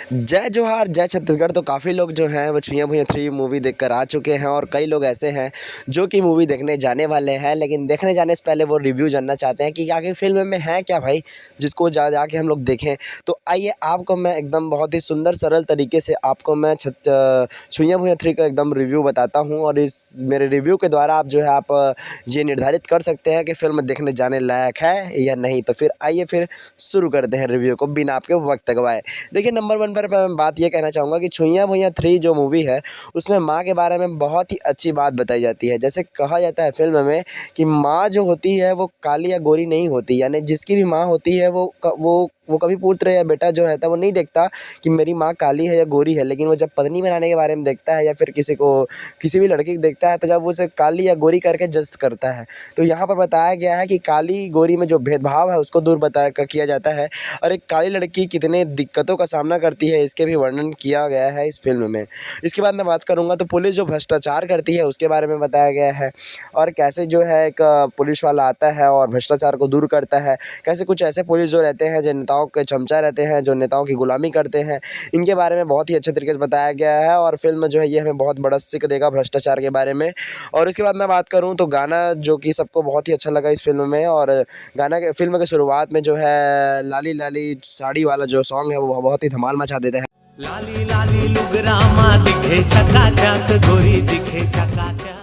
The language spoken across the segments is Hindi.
जय जोहार जय छत्तीसगढ़। तो काफ़ी लोग जो हैं वो छुइयां भुइयां 3 मूवी देखकर आ चुके हैं और कई लोग ऐसे हैं जो कि मूवी देखने जाने वाले हैं, लेकिन देखने जाने से पहले वो रिव्यू जानना चाहते हैं कि आखिर फ़िल्म में है क्या भाई, जिसको जाके हम लोग देखें। तो आइए आपको मैं एकदम बहुत ही सुंदर सरल तरीके से आपको मैं छुइयां भुइयां 3 का एकदम रिव्यू बताता हूँ और इस मेरे रिव्यू के द्वारा आप जो है आप ये निर्धारित कर सकते हैं कि फ़िल्म देखने जाने लायक है या नहीं। तो फिर आइए फिर शुरू करते हैं रिव्यू को बिना आपके वक्त गवाए। देखिए, नंबर 1 पर मैं बात ये कहना चाहूँगा कि छुइयां भुइयां 3 जो मूवी है, उसमें माँ के बारे में बहुत ही अच्छी बात बताई जाती है। जैसे कहा जाता है फ़िल्म में कि माँ जो होती है वो काली या गोरी नहीं होती, यानी जिसकी भी माँ होती है वो कभी पुत्र या बेटा जो रहता है वो नहीं देखता कि मेरी माँ काली है या गोरी है, लेकिन वो जब पत्नी बनाने के बारे में देखता है या फिर किसी भी लड़की को देखता है तो जब वो उसे काली या गोरी करके जज करता है। तो यहाँ पर बताया गया है कि काली गोरी में जो भेदभाव है उसको दूर किया जाता है और एक काली लड़की कितने दिक्कतों का सामना करती है इसके भी वर्णन किया गया है इस फ़िल्म में। इसके बाद मैं बात करूँगा तो पुलिस जो भ्रष्टाचार करती है उसके बारे में बताया गया है और कैसे जो है एक पुलिस वाला आता है और भ्रष्टाचार को दूर करता है। कैसे कुछ ऐसे पुलिस जो रहते हैं जो नेताओं के चमचा रहते हैं, जो नेताओं की गुलामी करते हैं, इनके बारे में बहुत ही अच्छे तरीके से बताया गया है और फ़िल्म जो है ये हमें बहुत बड़ा सीख देगा भ्रष्टाचार के बारे में। और इसके बाद मैं बात करूँ तो गाना जो कि सबको बहुत ही अच्छा लगा इस फ़िल्म में, और गाना के फ़िल्म के शुरुआत में जो है लाली लाली साड़ी वाला जो सॉन्ग है वो बहुत ही धमाल मचा देता है। लाली लाली लुगरामा दिखे चकाचक, गोरी दिखे चकाचक।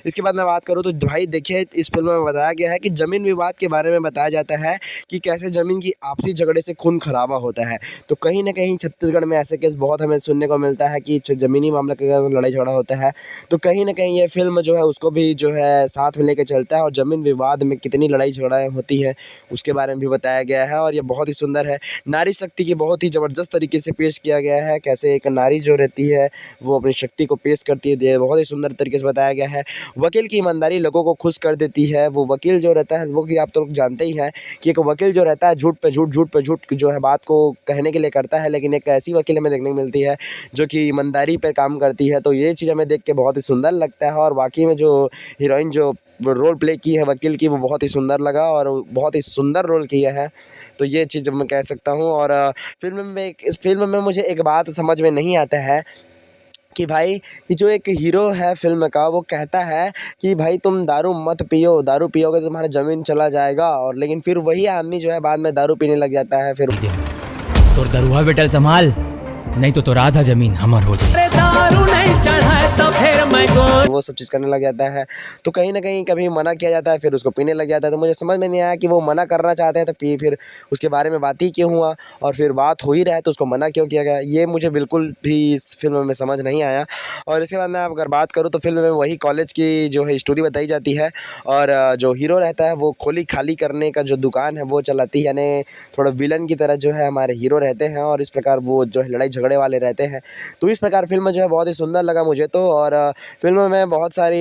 इसके बाद मैं बात करूँ तो भाई देखिए, इस फिल्म में बताया गया है कि ज़मीन विवाद के बारे में बताया जाता है कि कैसे ज़मीन की आपसी झगड़े से खून खराबा होता है। तो कहीं ना कहीं छत्तीसगढ़ में ऐसे केस बहुत हमें सुनने को मिलता है कि ज़मीनी मामले के अगर लड़ाई झगड़ा होता है तो कहीं ना कहीं ये फिल्म जो है उसको भी जो है साथ में लेके चलता है और ज़मीन विवाद में कितनी लड़ाई झगड़ाएँ होती हैं उसके बारे में भी बताया गया है और ये बहुत ही सुंदर है। नारी शक्ति की बहुत ही ज़बरदस्त तरीके से पेश किया गया है, कैसे एक नारी जो रहती है वो अपनी शक्ति को पेश करती है, बहुत ही सुंदर तरीके से बताया गया है। वकील की ईमानदारी लोगों को खुश कर देती है। वो वकील जो रहता है वो कि आप तो लोग जानते ही हैं कि एक वकील जो रहता है झूठ पे झूठ, झूठ पे झूठ जो है बात को कहने के लिए करता है, लेकिन एक ऐसी वकील हमें देखने को मिलती है जो कि ईमानदारी पर काम करती है। तो ये चीज़ हमें देख के बहुत ही सुंदर लगता है और वाकई में जो हीरोइन जो रोल प्ले की है वकील की वो बहुत ही सुंदर लगा और बहुत ही सुंदर रोल किया है। तो ये चीज़ मैं कह सकता हूँ। और इस फिल्म में मुझे एक बात समझ में नहीं आता है कि भाई कि जो एक हीरो है फ़िल्म का वो कहता है कि भाई तुम दारू मत पियो, दारू पियोगे तो तुम्हारा ज़मीन चला जाएगा, और लेकिन फिर वही आदमी जो है बाद में दारू पीने लग जाता है। फिर तोर दरुआ बेटल संभाल, नहीं तो आधा जमीन हमार हो जाए। दारू नहीं चढ़ाए तो फिर मैं वो सब चीज़ करने लग जाता है। तो कहीं ना कहीं कभी मना किया जाता है फिर उसको पीने लग जाता है। तो मुझे समझ में नहीं आया कि वो मना करना चाहते हैं तो फिर उसके बारे में बात ही क्यों हुआ, और फिर बात हो ही रहा है तो उसको मना क्यों किया गया, ये मुझे बिल्कुल भी इस फिल्म में समझ नहीं आया। और इसके बाद मैं अगर बात करूँ तो फिल्म में वही कॉलेज की जो है स्टोरी बताई जाती है और जो हीरो रहता है वो खोली खाली करने का जो दुकान है वो चलाती है, यानी थोड़ा विलन की तरह जो है हमारे हीरो रहते हैं और इस प्रकार वो जो है लड़ाई झगड़े वाले रहते हैं। तो इस प्रकार फिल्म जो है बहुत ही सुंदर लगा मुझे तो। और फिल्म में बहुत सारी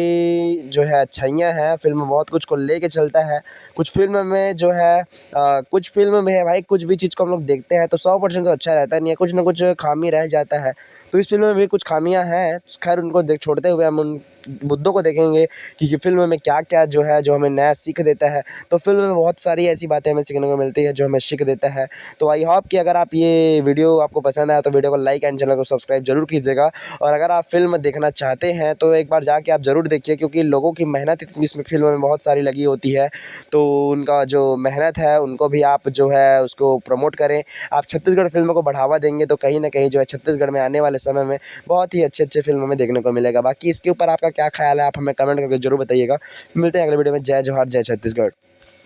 जो है अच्छाइयाँ हैं, फिल्म बहुत कुछ को लेके चलता है। कुछ फिल्म में जो है कुछ फिल्म में है भाई, कुछ भी चीज़ को हम लोग देखते हैं तो 100% तो अच्छा रहता नहीं है, कुछ ना कुछ खामी रह जाता है। तो इस फिल्म में भी कुछ खामियां हैं, खैर उनको छोड़ते हुए हम उन मुद्दों को देखेंगे कि फिल्म में क्या क्या जो है जो हमें नया सीख देता है। तो फिल्म में बहुत सारी ऐसी बातें हमें सीखने को मिलती है जो हमें सीख देता है। तो आई होप कि अगर आप ये वीडियो आपको पसंद आया तो वीडियो को लाइक एंड चैनल को सब्सक्राइब जरूर कीजिएगा। और अगर आप फिल्म देखना चाहते हैं तो एक बार जाके आप ज़रूर देखिए, क्योंकि लोगों की मेहनत इसमें फिल्म में बहुत सारी लगी होती है। तो उनका जो मेहनत है उनको भी आप जो है उसको प्रमोट करें। आप छत्तीसगढ़ फिल्म को बढ़ावा देंगे तो कहीं ना कहीं जो है छत्तीसगढ़ में आने वाले समय में बहुत ही अच्छे अच्छे फिल्म हमें देखने को मिलेगा। बाकी इसके ऊपर आपका क्या ख्याल है आप हमें कमेंट करके जरूर बताइएगा। मिलते हैं अगले वीडियो में। जय जोहार जय छत्तीसगढ़।